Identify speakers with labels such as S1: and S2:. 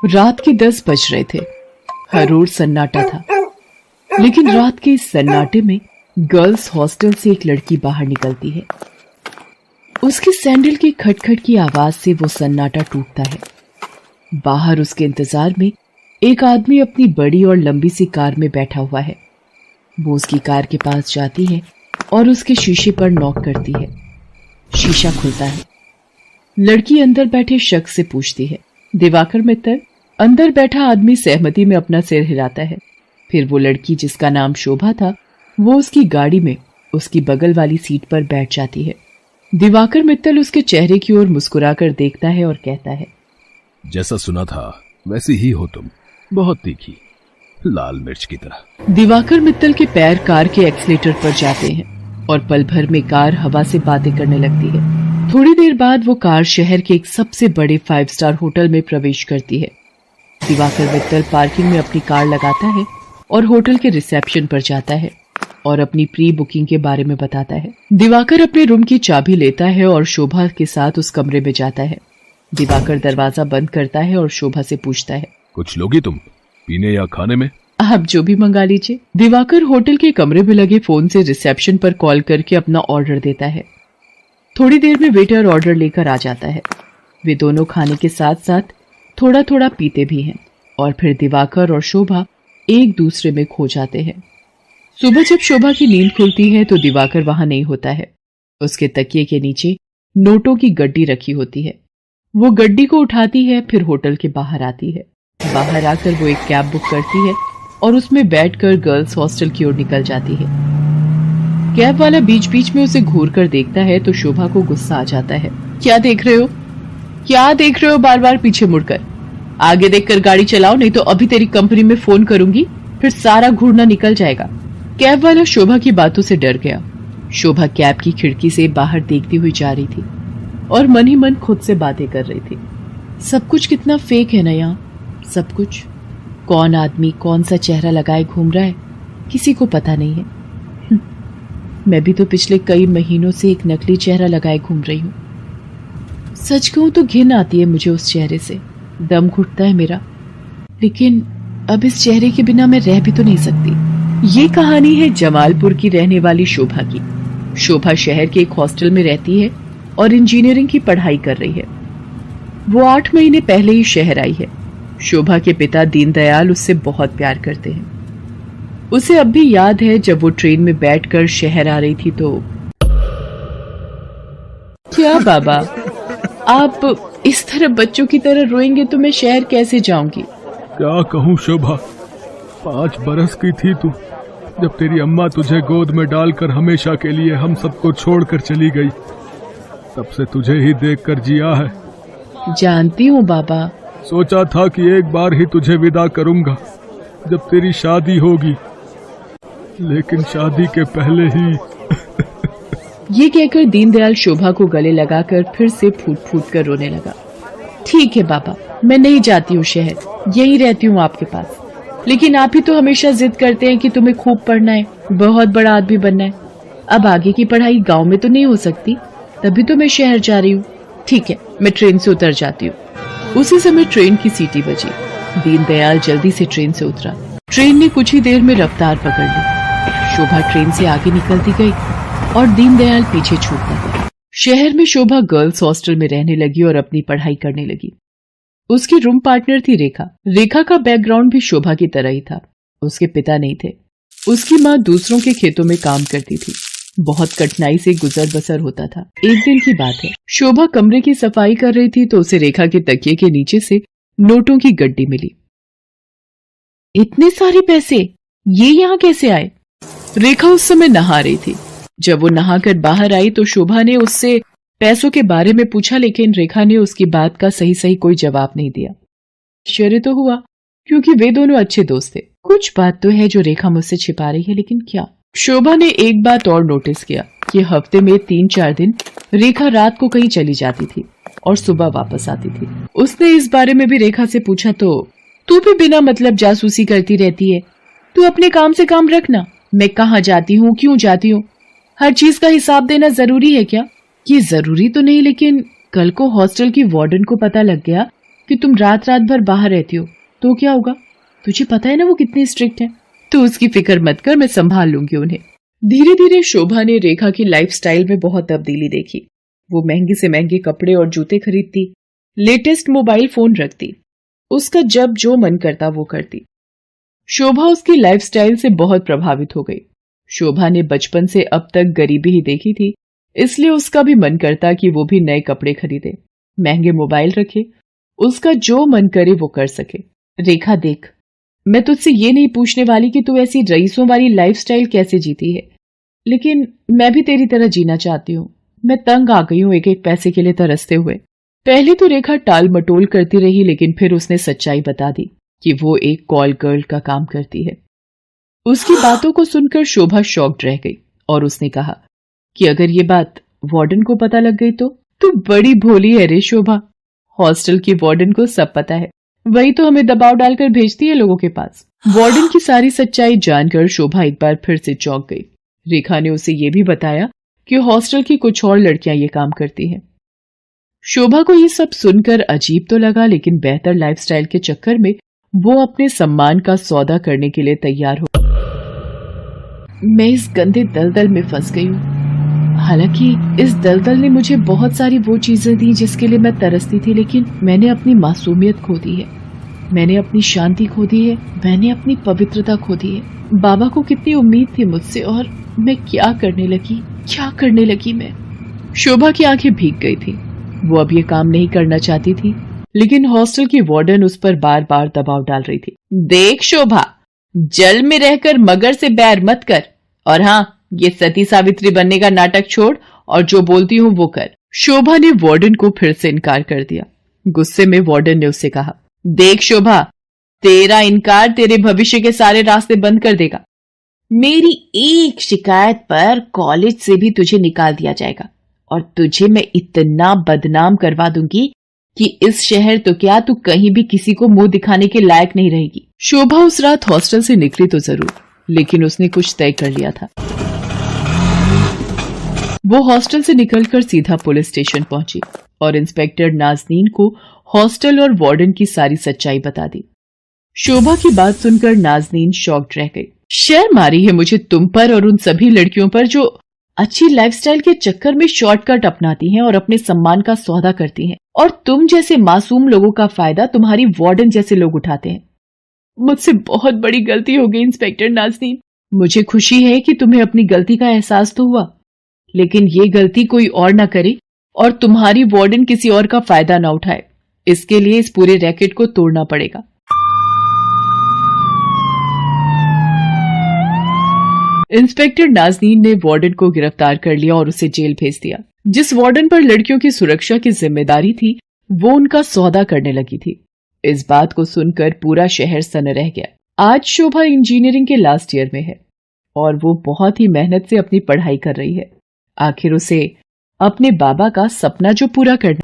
S1: रात के 10 बज रहे थे। हर ओर सन्नाटा था, लेकिन रात के इस सन्नाटे में गर्ल्स हॉस्टल से एक लड़की बाहर निकलती है। उसके सैंडल की खटखट की आवाज से वो सन्नाटा टूटता है। बाहर उसके इंतजार में एक आदमी अपनी बड़ी और लंबी सी कार में बैठा हुआ है। वो उसकी कार के पास जाती है और उसके शीशे पर नॉक करती है। शीशा खुलता है। लड़की अंदर बैठे शख्स से पूछती है। दिवाकर मित्तल। अंदर बैठा आदमी सहमति में अपना सिर हिलाता है। फिर वो लड़की, जिसका नाम शोभा था, वो उसकी गाड़ी में उसकी बगल वाली सीट पर बैठ जाती है। दिवाकर मित्तल उसके चेहरे की ओर मुस्कुराकर देखता है और कहता है,
S2: जैसा सुना था वैसी ही हो तुम, बहुत तीखी, लाल मिर्च की तरह।
S1: दिवाकर मित्तल के पैर कार के एक्सीलेटर पर जाते हैं और पल भर में कार हवा से बातें करने लगती है। थोड़ी देर बाद वो कार शहर के एक सबसे बड़े 5 स्टार होटल में प्रवेश करती है। दिवाकर मित्तल पार्किंग में अपनी कार लगाता है और होटल के रिसेप्शन पर जाता है और अपनी प्री बुकिंग के बारे में बताता है। दिवाकर अपने रूम की चाबी लेता है और शोभा के साथ उस कमरे में जाता है। दिवाकर दरवाजा बंद करता है और शोभा से पूछता है,
S2: कुछ लोगी तुम, पीने या खाने में?
S1: आप जो भी मंगा लीजिए। दिवाकर होटल के कमरे में लगे फोन से रिसेप्शन पर कॉल करके अपना ऑर्डर देता है। थोड़ी देर में वेटर ऑर्डर लेकर आ जाता है। वे दोनों खाने के साथ साथ थोड़ा थोड़ा पीते भी हैं और फिर दिवाकर और शोभा एक दूसरे में खो जाते हैं। सुबह जब शोभा की नींद खुलती है तो दिवाकर वहां नहीं होता है। उसके तकिए के नीचे नोटों की गड्डी रखी होती है। वो गड्डी को उठाती है, फिर होटल के बाहर आती है। बाहर आकर वो एक कैब बुक करती है और उसमें बैठकर गर्ल्स हॉस्टल की ओर निकल जाती है। कैब वाला बीच बीच में उसे घूर कर देखता है तो शोभा को गुस्सा आ जाता है। क्या देख रहे हो? क्या देख रहे हो बार बार पीछे मुड़कर? आगे देखकर गाड़ी चलाओ, नहीं तो अभी तेरी कंपनी में फोन करूंगी, फिर सारा घूरना निकल जाएगा। कैब वाला शोभा की बातों से डर गया। शोभा कैब की खिड़की से बाहर देखती हुई जा रही थी और मन ही मन खुद से बातें कर रही थी। सब कुछ कितना फेक है ना यहाँ, सब कुछ। कौन आदमी कौन सा चेहरा लगाए घूम रहा है, किसी को पता नहीं है। मैं भी तो पिछले कई महीनों से एक नकली चेहरा लगाए घूम रही हूँ। सच कहूं तो घिन आती है मुझे उस चेहरे से, दम घुटता है मेरा। लेकिन अब इस चेहरे के बिना मैं रह भी तो नहीं सकती। ये कहानी है जमालपुर की रहने वाली शोभा की। शोभा शहर के एक हॉस्टल में रहती है और इंजीनियरिंग की पढ़ाई कर रही है। वो 8 महीने पहले ही शहर आई है। शोभा के पिता दीनदयाल उससे बहुत प्यार करते हैं। उसे अब भी याद है जब वो ट्रेन में बैठकर शहर आ रही थी तो। क्या बाबा, आप इस तरह बच्चों की तरह रोएंगे तो मैं शहर कैसे जाऊंगी?
S2: क्या कहूँ शोभा, 5 बरस की थी तू जब तेरी अम्मा तुझे गोद में डालकर हमेशा के लिए हम सबको छोड़कर चली गई। तब से तुझे ही देखकर जिया है।
S1: जानती हूँ बाबा।
S2: सोचा था कि एक बार ही तुझे विदा करूंगा जब तेरी शादी होगी, लेकिन शादी के पहले ही।
S1: ये कहकर दीनदयाल शोभा को गले लगाकर फिर से फूट फूट कर रोने लगा। ठीक है बाबा, मैं नहीं जाती हूँ शहर, यही रहती हूँ आपके पास। लेकिन आप ही तो हमेशा जिद करते हैं कि तुम्हें खूब पढ़ना है, बहुत बड़ा आदमी बनना है। अब आगे की पढ़ाई गांव में तो नहीं हो सकती, तभी तो मैं शहर जा रही हूँ। ठीक है, मैं ट्रेन से उतर जाती हूँ। उसी समय ट्रेन की सीटी बजी। दीनदयाल जल्दी से ट्रेन से उतरा। ट्रेन ने कुछ ही देर में रफ्तार पकड़ ली। शोभा ट्रेन से आगे निकलती गई और दीनदयाल पीछे छूटता गया। शहर में शोभा गर्ल्स हॉस्टल में रहने लगी और अपनी पढ़ाई करने लगी। उसकी रूम पार्टनर थी रेखा। रेखा का बैकग्राउंड भी शोभा की तरह ही था। उसके पिता नहीं थे। उसकी माँ दूसरों के खेतों में काम करती थी। बहुत कठिनाई से गुजर बसर होता था। एक दिन की बात है, शोभा कमरे की सफाई कर रही थी तो उसे रेखा के तकिए के नीचे से नोटों की गड्डी मिली। इतने सारे पैसे, ये यहाँ कैसे आए? रेखा उस समय नहा रही थी। जब वो नहाकर बाहर आई तो शोभा ने उससे पैसों के बारे में पूछा, लेकिन रेखा ने उसकी बात का सही सही कोई जवाब नहीं दिया। आश्चर्य तो हुआ क्योंकि वे दोनों अच्छे दोस्त थे। कुछ बात तो है जो रेखा मुझसे छिपा रही है, लेकिन क्या? शोभा ने एक बात और नोटिस किया कि हफ्ते में 3-4 दिन रेखा रात को कहीं चली जाती थी और सुबह वापस आती थी। उसने इस बारे में भी रेखा से पूछा तो तू भी बिना मतलब जासूसी करती रहती है, तू अपने काम से काम रखना। मैं कहाँ जाती हूँ, क्यों जाती हूँ, हर चीज का हिसाब देना जरूरी है क्या? ये जरूरी तो नहीं, लेकिन कल को हॉस्टल की वार्डन को पता लग गया कि तुम रात रात भर बाहर रहती हो तो क्या होगा? तुझे पता है ना वो कितनी स्ट्रिक्ट है। तो उसकी फिक्र मत कर, मैं संभाल लूंगी उन्हें। धीरे धीरे शोभा ने रेखा की लाइफस्टाइल में बहुत तब्दीली देखी। वो महंगे से महंगे कपड़े और जूते खरीदती, लेटेस्ट मोबाइल फोन रखती, उसका जब जो मन करता वो करती। शोभा उसकी लाइफस्टाइल से बहुत प्रभावित हो गई। शोभा ने बचपन से अब तक गरीबी ही देखी थी, इसलिए उसका भी मन करता कि वो भी नए कपड़े खरीदे, महंगे मोबाइल रखे, उसका जो मन करे वो कर सके। रेखा देख, मैं तुझसे ये नहीं पूछने वाली कि तू ऐसी रईसों वाली लाइफस्टाइल कैसे जीती है, लेकिन मैं भी तेरी तरह जीना चाहती हूँ। मैं तंग आ गई हूँ एक एक पैसे के लिए तरसते हुए। पहले तो रेखा टाल मटोल करती रही, लेकिन फिर उसने सच्चाई बता दी कि वो एक कॉल गर्ल का काम करती है। उसकी बातों को सुनकर शोभा शॉक्ड रह गई और उसने कहा कि अगर ये बात वार्डन को पता लग गई तो? तू बड़ी भोली है रे शोभा। हॉस्टल की वार्डन को सब पता है, वही तो हमें दबाव डालकर भेजती है लोगों के पास। वार्डन की सारी सच्चाई जानकर शोभा एक बार फिर से चौंक गई। रेखा ने उसे ये भी बताया कि हॉस्टल की कुछ और लड़कियां ये काम करती हैं। शोभा को ये सब सुनकर अजीब तो लगा, लेकिन बेहतर लाइफस्टाइल के चक्कर में वो अपने सम्मान का सौदा करने के लिए तैयार हो। मैं इस गंदे दलदल में फंस गई हूँ। हालांकि इस दलदल ने मुझे बहुत सारी वो चीजें दी जिसके लिए मैं तरसती थी, लेकिन मैंने अपनी मासूमियत खो दी है, मैंने अपनी शांति खो दी है, मैंने अपनी पवित्रता खो दी है। बाबा को कितनी उम्मीद थी मुझसे, और मैं क्या करने लगी मैं। शोभा की आंखें भीग गई थी। वो अब ये काम नहीं करना चाहती थी, लेकिन हॉस्टल की वार्डन उस पर बार बार दबाव डाल रही थी। देख शोभा, जल में रहकर मगर से बैर मत कर, और हाँ, ये सती सावित्री बनने का नाटक छोड़ और जो बोलती हूँ वो कर। शोभा ने वार्डन को फिर से इनकार कर दिया। गुस्से में वार्डन ने उससे कहा, देख शोभा, तेरा इनकार तेरे भविष्य के सारे रास्ते बंद कर देगा। मेरी एक शिकायत पर कॉलेज से भी तुझे निकाल दिया जाएगा, और तुझे मैं इतना बदनाम करवा दूंगी कि इस शहर तो क्या, तू कहीं भी किसी को मुंह दिखाने के लायक नहीं रहेगी। शोभा उस रात हॉस्टल से निकली तो जरूर, लेकिन उसने कुछ तय कर लिया था। वो हॉस्टल से निकलकर सीधा पुलिस स्टेशन पहुंची और इंस्पेक्टर नाज़नीन को हॉस्टल और वार्डन की सारी सच्चाई बता दी। शोभा की बात सुनकर नाज़नीन शॉक्ड रह गई। शर्म आ रही है मुझे तुम पर और उन सभी लड़कियों पर जो अच्छी लाइफस्टाइल के चक्कर में शॉर्टकट अपनाती हैं और अपने सम्मान का सौदा करती हैं, और तुम जैसे मासूम लोगों का फायदा तुम्हारी वार्डन जैसे लोग उठाते हैं। मुझसे बहुत बड़ी गलती हो गई इंस्पेक्टर नाज़नीन। मुझे खुशी है कि तुम्हें अपनी गलती का एहसास तो हुआ, लेकिन ये गलती कोई और ना करे और तुम्हारी वार्डन किसी और का फायदा ना उठाए। इसके लिए इस पूरे रैकेट को तोड़ना पड़ेगा। इंस्पेक्टर नाज़नीन ने वार्डन को गिरफ्तार कर लिया और उसे जेल भेज दिया। जिस वार्डन पर लड़कियों की सुरक्षा की जिम्मेदारी थी, वो उनका सौदा करने लगी थी। इस बात को सुनकर पूरा शहर सन रह गया। आज शोभा इंजीनियरिंग के लास्ट ईयर में है और वो बहुत ही मेहनत से अपनी पढ़ाई कर रही है। आखिर उसे अपने बाबा का सपना जो पूरा करना